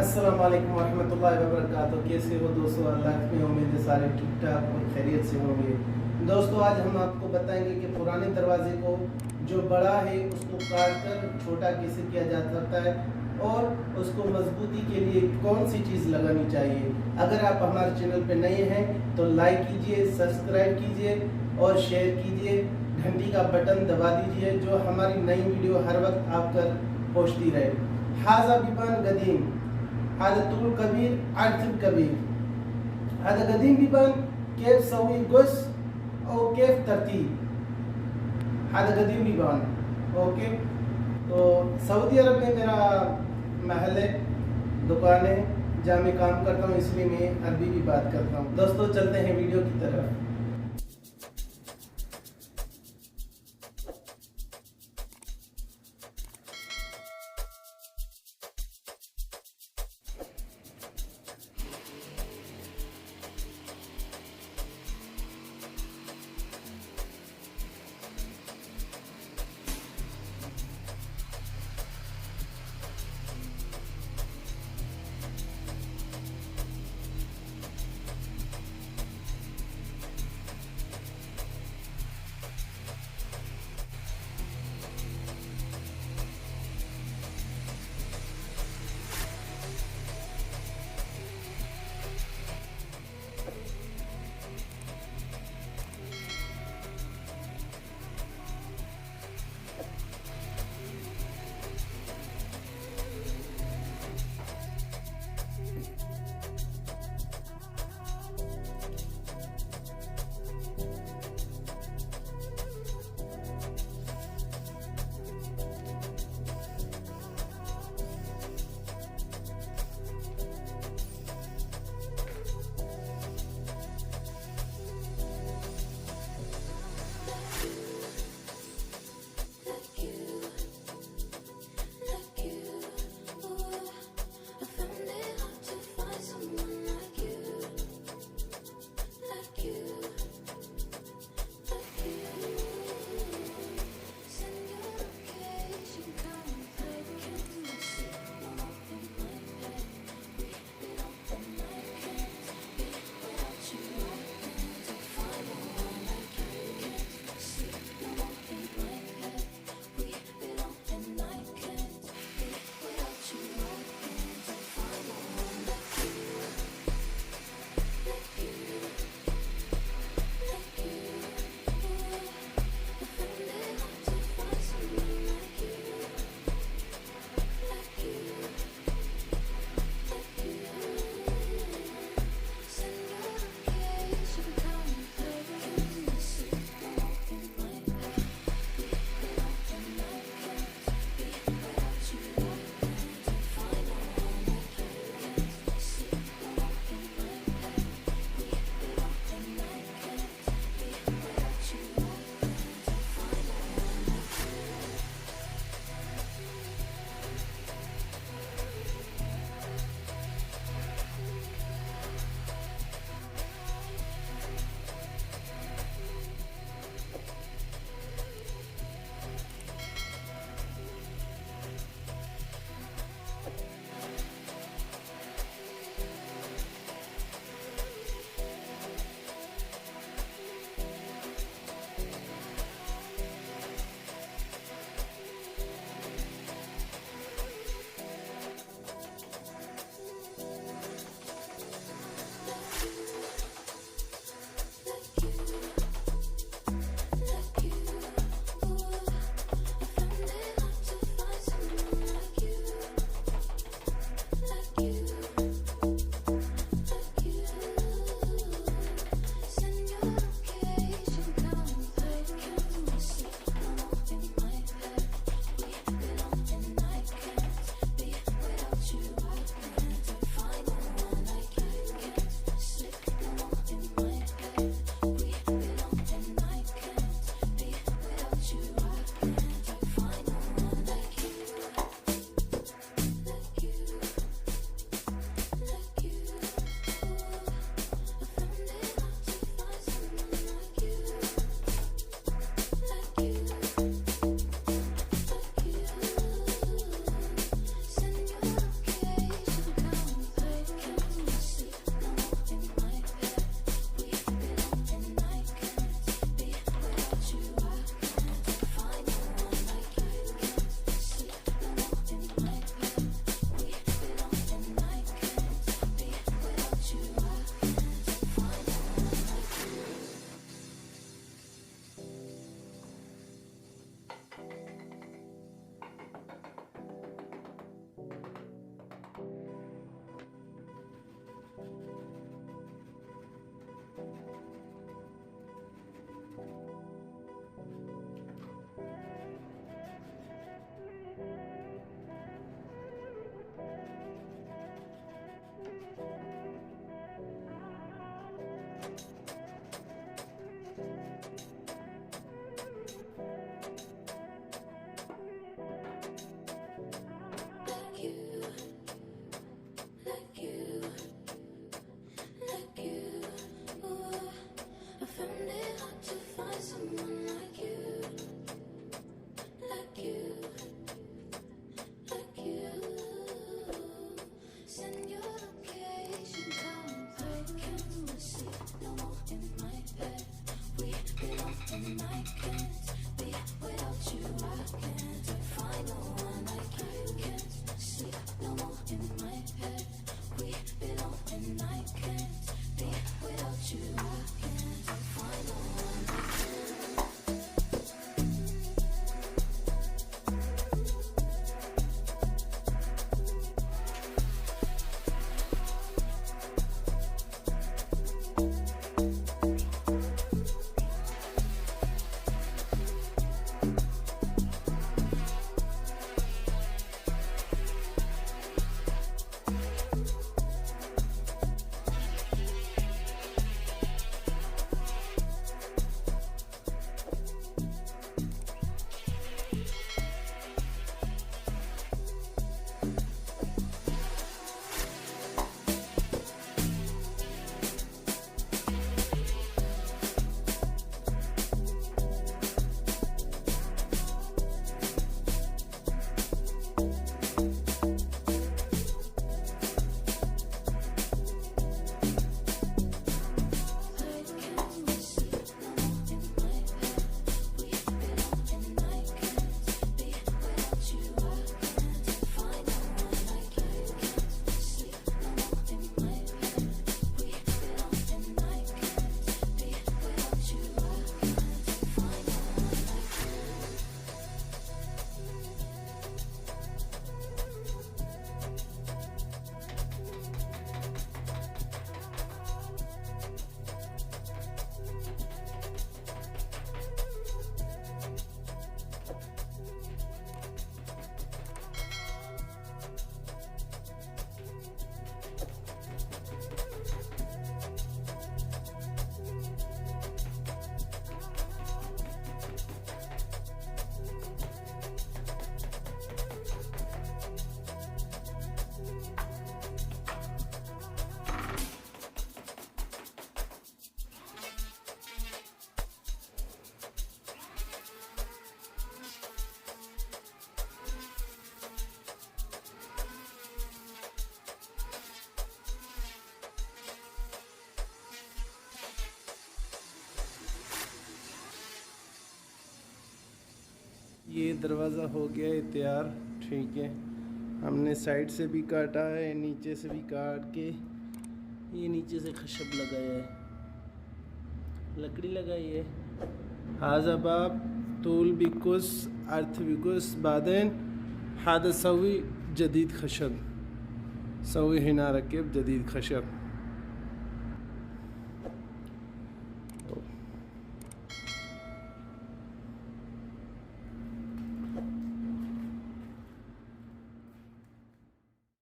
अस्सलाम वालेकुम रहमतुल्लाहि व बरकातहू। कैसे हो दोस्तों? अल्लाह में उम्मीद है सारे ठीक ठाक और खैरियत से होंगे। दोस्तों आज हम आपको बताएंगे कि पुराने दरवाजे को जो बड़ा है उसको काट कर छोटा कैसे किया जा सकता है और उसको मजबूती के लिए कौन सी चीज़ लगानी चाहिए। अगर आप हमारे चैनल पे नए हैं तो लाइक कीजिए, सब्सक्राइब कीजिए और शेयर कीजिए। घंटी का बटन दबा दीजिए जो हमारी नई वीडियो हर वक्त आप तक पहुँचती रहे। हाजा बिबान गदीम هذا طول كبير عرض كبير. هذا قديم بيبان كيف سوي قص او كيف ترتيب. هذا قديم بيبان. ओके, तो सऊदी अरब में मेरा महल है, दुकान है जहाँ मैं काम करता हूँ, इसलिए मैं अरबी भी बात करता हूँ। दोस्तों चलते हैं वीडियो की तरफ। ये दरवाज़ा हो गया है तैयार। ठीक है, हमने साइड से भी काटा है, नीचे से भी काट के ये नीचे से खशब लगाया है, लकड़ी लगाई है। हाजा बाब तूल बिकुस अर्थ बिकुस बादेन हादा सवी जदीद खशब सवी हिना रकेब जदीद खशब।